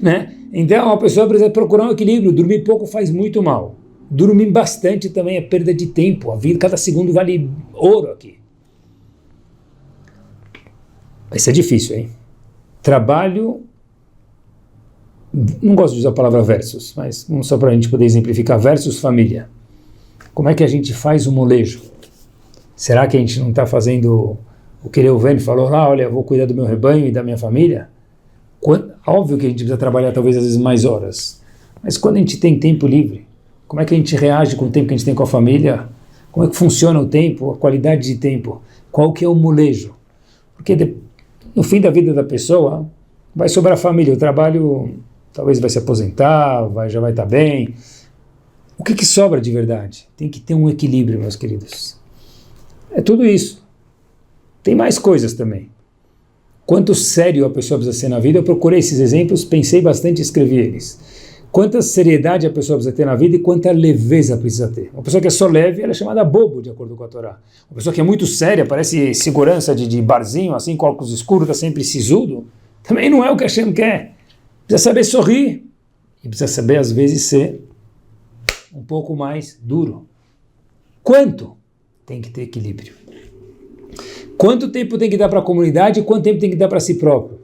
Né? Então a pessoa precisa procurar um equilíbrio. Dormir pouco faz muito mal. Dormir bastante também é perda de tempo. A vida, cada segundo vale ouro aqui. Vai ser difícil, hein? Trabalho... Não gosto de usar a palavra versus, mas só para a gente poder exemplificar. Versus família. Como é que a gente faz o molejo? Será que a gente não está fazendo o que Reuven falou lá? Olha, eu vou cuidar do meu rebanho e da minha família. Óbvio que a gente precisa trabalhar talvez às vezes mais horas. Mas quando a gente tem tempo livre, como é que a gente reage com o tempo que a gente tem com a família? Como é que funciona o tempo, a qualidade de tempo? Qual que é o molejo? Porque no fim da vida da pessoa vai sobrar a família. O trabalho talvez vai se aposentar, já vai estar bem. O que sobra de verdade? Tem que ter um equilíbrio, meus queridos. É tudo isso. Tem mais coisas também. Quanto sério a pessoa precisa ser na vida, eu procurei esses exemplos, pensei bastante e escrevi eles. Quanta seriedade a pessoa precisa ter na vida e quanta leveza precisa ter. Uma pessoa que é só leve, ela é chamada bobo, de acordo com a Torá. Uma pessoa que é muito séria, parece segurança de barzinho, assim, com óculos escuros, está sempre sisudo, também não é o que a Hashem quer. Precisa saber sorrir e precisa saber, às vezes, ser um pouco mais duro. Quanto? Tem que ter equilíbrio. Quanto tempo tem que dar para a comunidade e quanto tempo tem que dar para si próprio?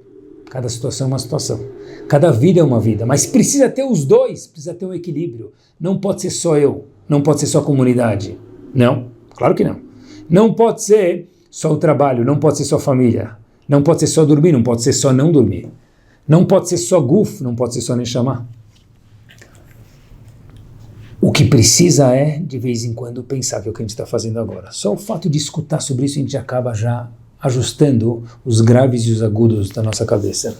Cada situação é uma situação. Cada vida é uma vida. Mas precisa ter os dois, precisa ter um equilíbrio. Não pode ser só eu, não pode ser só a comunidade. Não, claro que não. Não pode ser só o trabalho, não pode ser só a família. Não pode ser só dormir, não pode ser só não dormir. Não pode ser só guf, não pode ser só Neshama. O que precisa é, de vez em quando, pensar que é o que a gente está fazendo agora. Só o fato de escutar sobre isso, a gente acaba já ajustando os graves e os agudos da nossa cabeça.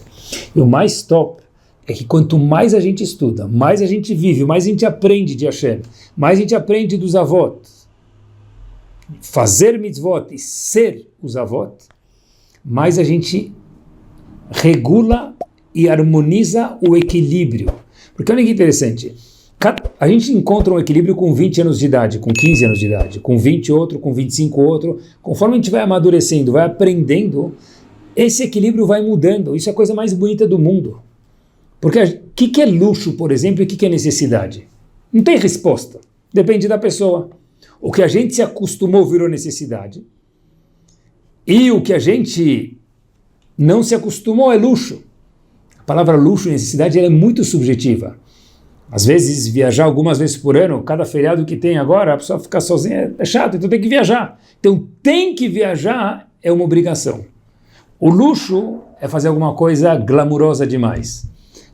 E o mais top é que quanto mais a gente estuda, mais a gente vive, mais a gente aprende de Hashem, mais a gente aprende dos avot, fazer mitzvot e ser os avot, mais a gente regula e harmoniza o equilíbrio. Porque olha que interessante, a gente encontra um equilíbrio com 20 anos de idade, com 15 anos de idade, com 20 outro, com 25 outro. Conforme a gente vai amadurecendo, vai aprendendo, esse equilíbrio vai mudando. Isso é a coisa mais bonita do mundo. Porque o que é luxo, por exemplo, e o que é necessidade? Não tem resposta. Depende da pessoa. O que a gente se acostumou virou necessidade. E o que a gente não se acostumou é luxo. A palavra luxo e necessidade ela é muito subjetiva. Às vezes, viajar algumas vezes por ano, cada feriado que tem agora, a pessoa ficar sozinha é chato, então tem que viajar. Então, tem que viajar é uma obrigação. O luxo é fazer alguma coisa glamurosa demais.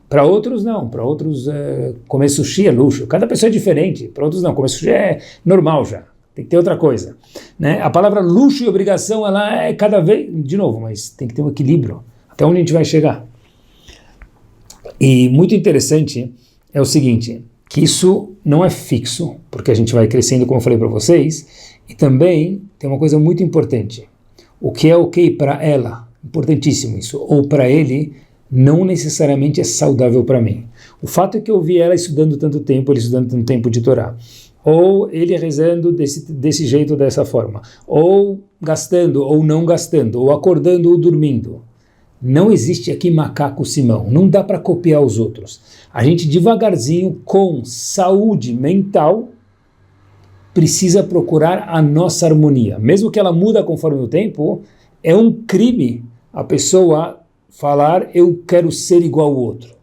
Para outros não, para outros comer sushi é luxo, cada pessoa é diferente, para outros não, comer sushi é normal já, tem que ter outra coisa, né? A palavra luxo e obrigação, ela é cada vez, de novo, mas tem que ter um equilíbrio, até onde a gente vai chegar. E muito interessante é o seguinte, que isso não é fixo, porque a gente vai crescendo, como eu falei para vocês, e também tem uma coisa muito importante, o que é ok para ela, importantíssimo isso, ou para ele, não necessariamente é saudável para mim. O fato é que eu vi ela estudando tanto tempo, ele estudando tanto tempo de Torá, ou ele rezando desse jeito, dessa forma, ou gastando, ou não gastando, ou acordando ou dormindo. Não existe aqui macaco Simão, não dá para copiar os outros. A gente devagarzinho, com saúde mental, precisa procurar a nossa harmonia. Mesmo que ela muda conforme o tempo, é um crime a pessoa falar, eu quero ser igual ao outro.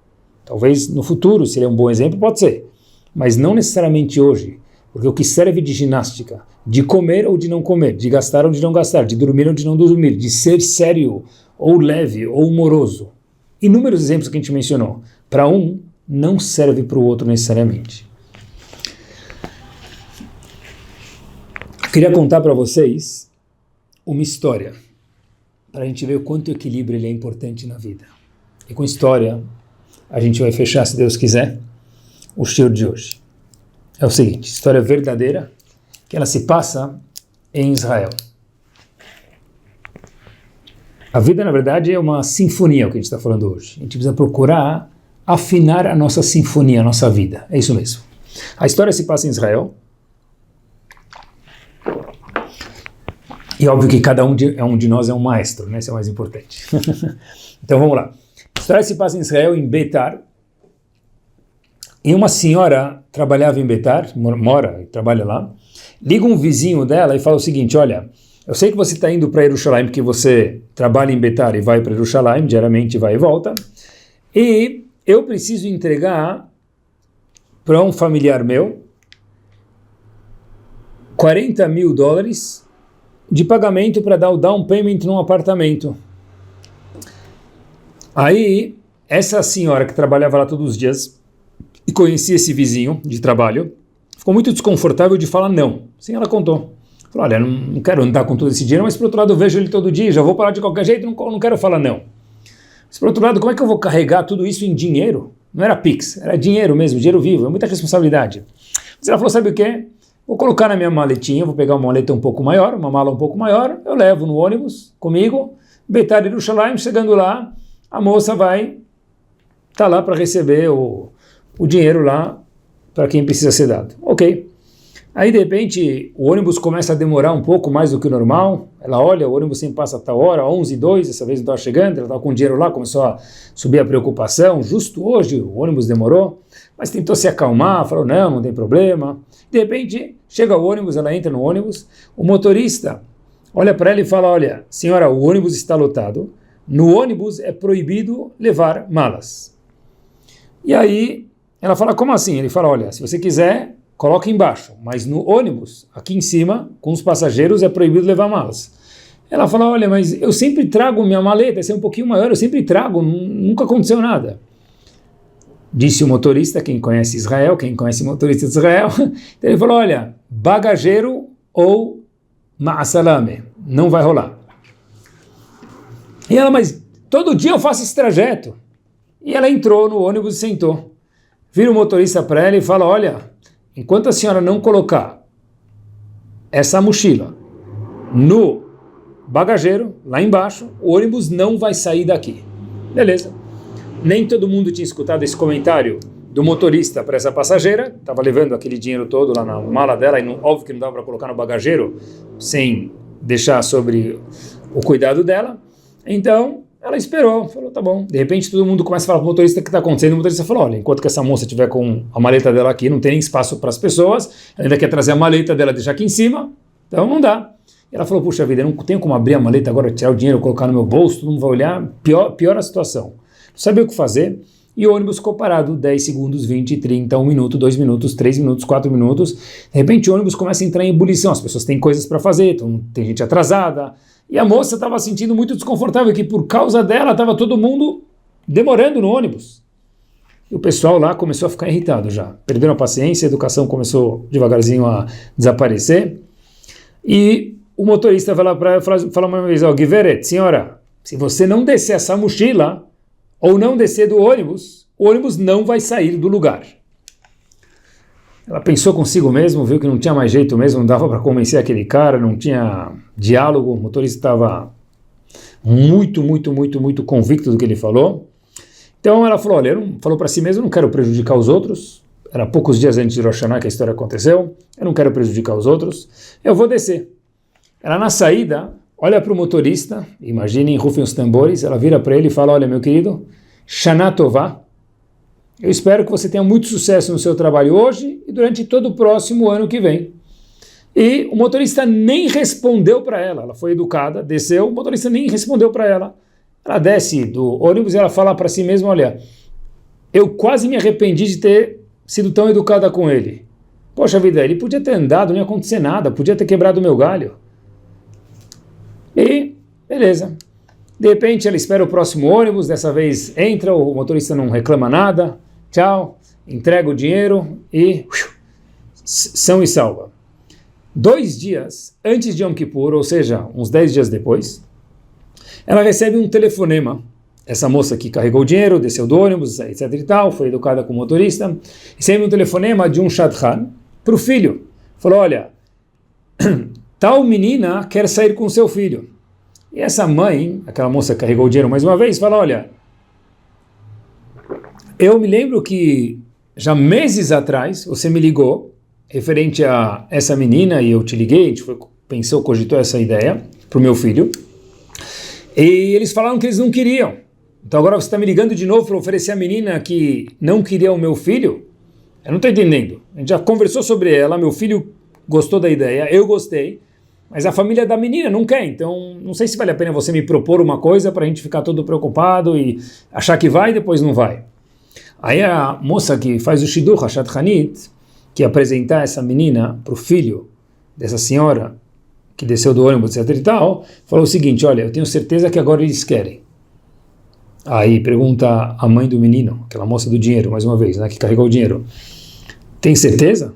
Talvez no futuro seria um bom exemplo, pode ser, mas não necessariamente hoje, porque o que serve de ginástica, de comer ou de não comer, de gastar ou de não gastar, de dormir ou de não dormir, de ser sério ou leve ou humoroso, inúmeros exemplos que a gente mencionou, para um não serve para o outro necessariamente. Eu queria contar para vocês uma história, para a gente ver o quanto o equilíbrio ele é importante na vida. E com história, a gente vai fechar, se Deus quiser, o shiur de hoje. É o seguinte, história verdadeira, que ela se passa em Israel. A vida, na verdade, é uma sinfonia, o que a gente está falando hoje. A gente precisa procurar afinar a nossa sinfonia, a nossa vida. É isso mesmo. A história se passa em Israel. E óbvio que cada um de nós é um maestro, né? Isso é o mais importante. Então vamos lá. A história se passa em Israel, em Betar. E uma senhora trabalhava em Betar, mora e trabalha lá. Liga um vizinho dela e fala o seguinte, olha, eu sei que você está indo para Jerusalém porque você trabalha em Betar e vai para Jerusalém, diariamente vai e volta. E eu preciso entregar para um familiar meu $40.000 de pagamento para dar o down payment num apartamento. Aí, essa senhora que trabalhava lá todos os dias e conhecia esse vizinho de trabalho, ficou muito desconfortável de falar não. Assim ela contou. Falou, olha, não quero andar com todo esse dinheiro, mas por outro lado eu vejo ele todo dia, já vou parar de qualquer jeito, não quero falar não. Mas por outro lado, como é que eu vou carregar tudo isso em dinheiro? Não era Pix, era dinheiro mesmo, dinheiro vivo, é muita responsabilidade. Mas ela falou, sabe o quê? Vou colocar na minha maletinha, vou pegar uma maleta um pouco maior, uma mala um pouco maior, eu levo no ônibus comigo, Betar Jerusalém, chegando lá, a moça vai estar lá para receber o dinheiro lá para quem precisa ser dado. Ok. Aí de repente o ônibus começa a demorar um pouco mais do que o normal, ela olha, o ônibus sempre passa a tal hora, 11h02, dessa vez não estava chegando, ela estava com o dinheiro lá, começou a subir a preocupação, justo hoje o ônibus demorou, mas tentou se acalmar, falou não tem problema. De repente, chega o ônibus, ela entra no ônibus, o motorista olha para ela e fala, olha, senhora, o ônibus está lotado, no ônibus é proibido levar malas. E aí, ela fala, como assim? Ele fala, olha, se você quiser, coloca embaixo, mas no ônibus, aqui em cima, com os passageiros, é proibido levar malas. Ela fala, olha, mas eu sempre trago minha maleta, essa é um pouquinho maior, eu sempre trago, nunca aconteceu nada. Disse o motorista, quem conhece Israel, quem conhece motorista de Israel, então ele falou, olha, bagageiro ou ma'asalame, não vai rolar. E ela, mas todo dia eu faço esse trajeto. E ela entrou no ônibus e sentou. Vira o motorista para ela e fala, olha, enquanto a senhora não colocar essa mochila no bagageiro, lá embaixo, o ônibus não vai sair daqui. Beleza. Nem todo mundo tinha escutado esse comentário do motorista para essa passageira, estava levando aquele dinheiro todo lá na mala dela, e óbvio que não dava para colocar no bagageiro sem deixar sobre o cuidado dela. Então, ela esperou, falou, tá bom. De repente, todo mundo começa a falar para o motorista o que está acontecendo, o motorista falou, olha, enquanto que essa moça estiver com a maleta dela aqui, não tem nem espaço para as pessoas, ela ainda quer trazer a maleta dela e deixar aqui em cima, então não dá. E ela falou, puxa vida, eu não tenho como abrir a maleta agora, tirar o dinheiro, colocar no meu bolso, todo mundo vai olhar, pior a situação. Não sabia o que fazer, e o ônibus ficou parado 10 segundos, 20, 30, 1 minuto, 2 minutos, 3 minutos, 4 minutos. De repente o ônibus começa a entrar em ebulição, as pessoas têm coisas para fazer, então tem gente atrasada, e a moça estava sentindo muito desconfortável, que por causa dela estava todo mundo demorando no ônibus. E o pessoal lá começou a ficar irritado já. Perderam a paciência, a educação começou devagarzinho a desaparecer. E o motorista vai lá para ela e fala uma vez, Giveret, senhora, se você não descer essa mochila, ou não descer do ônibus, o ônibus não vai sair do lugar. Ela pensou consigo mesmo, viu que não tinha mais jeito mesmo, não dava para convencer aquele cara, não tinha diálogo, o motorista estava muito convicto do que ele falou. Então ela falou, olha, falou para si mesmo, não quero prejudicar os outros, era poucos dias antes de Rosh Hashanah que a história aconteceu, eu não quero prejudicar os outros, eu vou descer. Ela na saída, olha para o motorista, imaginem, rufem os tambores, ela vira para ele e fala, olha meu querido, Shana Tová, eu espero que você tenha muito sucesso no seu trabalho hoje e durante todo o próximo ano que vem. E o motorista nem respondeu para ela, ela foi educada, desceu, o motorista nem respondeu para ela. Ela desce do ônibus e ela fala para si mesma, olha, eu quase me arrependi de ter sido tão educada com ele. Poxa vida, ele podia ter andado, não ia acontecer nada, podia ter quebrado o meu galho. E, beleza. De repente ela espera o próximo ônibus, dessa vez entra, o motorista não reclama nada, tchau, entrega o dinheiro e são e salva. 2 dias antes de Yom Kippur, ou seja, uns 10 dias depois, ela recebe um telefonema. Essa moça que carregou o dinheiro, desceu do ônibus, etc e tal, foi educada com o motorista, recebe um telefonema de um shadchan para o filho. Falou, olha, tal menina quer sair com seu filho. E essa mãe, aquela moça que carregou o dinheiro mais uma vez, fala, olha, eu me lembro que já meses atrás você me ligou referente a essa menina e eu te liguei, a gente pensou, cogitou essa ideia para o meu filho e eles falaram que eles não queriam. Então agora você está me ligando de novo para oferecer a menina que não queria o meu filho? Eu não estou entendendo. A gente já conversou sobre ela, meu filho gostou da ideia, eu gostei, mas a família da menina não quer, então não sei se vale a pena você me propor uma coisa para a gente ficar todo preocupado e achar que vai e depois não vai. Aí a moça que faz o Shidduch, a Shadchanit, que ia apresentar essa menina para o filho dessa senhora que desceu do ônibus, etc e tal, falou o seguinte, olha, eu tenho certeza que agora eles querem. Aí pergunta a mãe do menino, aquela moça do dinheiro, mais uma vez, né, que carregou o dinheiro, tem certeza?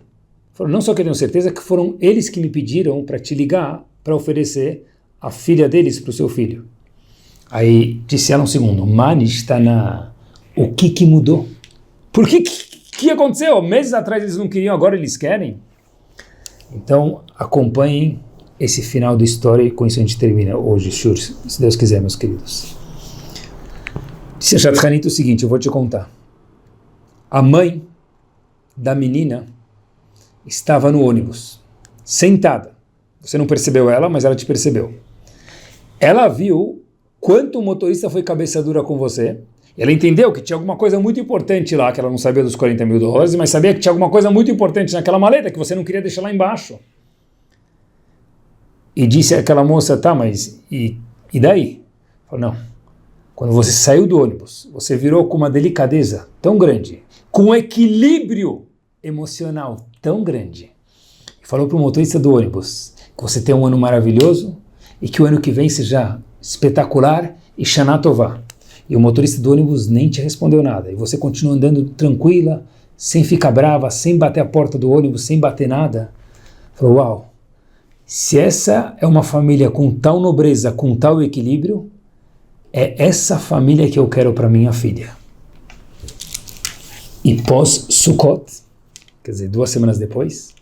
Falou, não só que eu tenho certeza, que foram eles que me pediram para te ligar para oferecer a filha deles para o seu filho. Aí disse ela um segundo, Manistana, o que mudou? Por que aconteceu? Meses atrás eles não queriam, agora eles querem? Então acompanhem esse final da história e com isso a gente termina hoje, se Deus quiser, meus queridos. Disse a Shadchanit o seguinte, eu vou te contar. A mãe da menina estava no ônibus, sentada. Você não percebeu ela, mas ela te percebeu. Ela viu quanto o motorista foi cabeça dura com você. Ela entendeu que tinha alguma coisa muito importante lá, que ela não sabia dos $40 mil, mas sabia que tinha alguma coisa muito importante naquela maleta que você não queria deixar lá embaixo. E disse àquela moça, tá, mas e daí? Falou, não. Quando você saiu do ônibus, você virou com uma delicadeza tão grande, com um equilíbrio emocional tão grande, e falou para o motorista do ônibus que você tem um ano maravilhoso e que o ano que vem seja espetacular e Shana Tová. E o motorista do ônibus nem te respondeu nada. E você continua andando tranquila, sem ficar brava, sem bater a porta do ônibus, sem bater nada. Falou, uau, se essa é uma família com tal nobreza, com tal equilíbrio, é essa família que eu quero para minha filha. E pós-Sukkot, quer dizer, 2 semanas depois,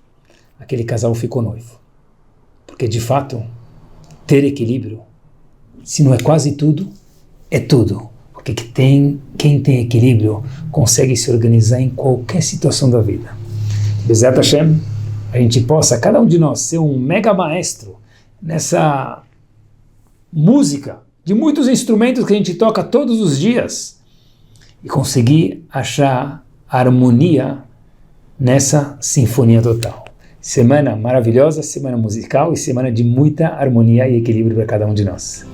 aquele casal ficou noivo. Porque, de fato, ter equilíbrio, se não é quase tudo, é tudo. Porque quem tem equilíbrio consegue se organizar em qualquer situação da vida. Bezat Hashem, a gente possa, cada um de nós, ser um mega maestro nessa música de muitos instrumentos que a gente toca todos os dias e conseguir achar harmonia nessa sinfonia total. Semana maravilhosa, semana musical e semana de muita harmonia e equilíbrio para cada um de nós.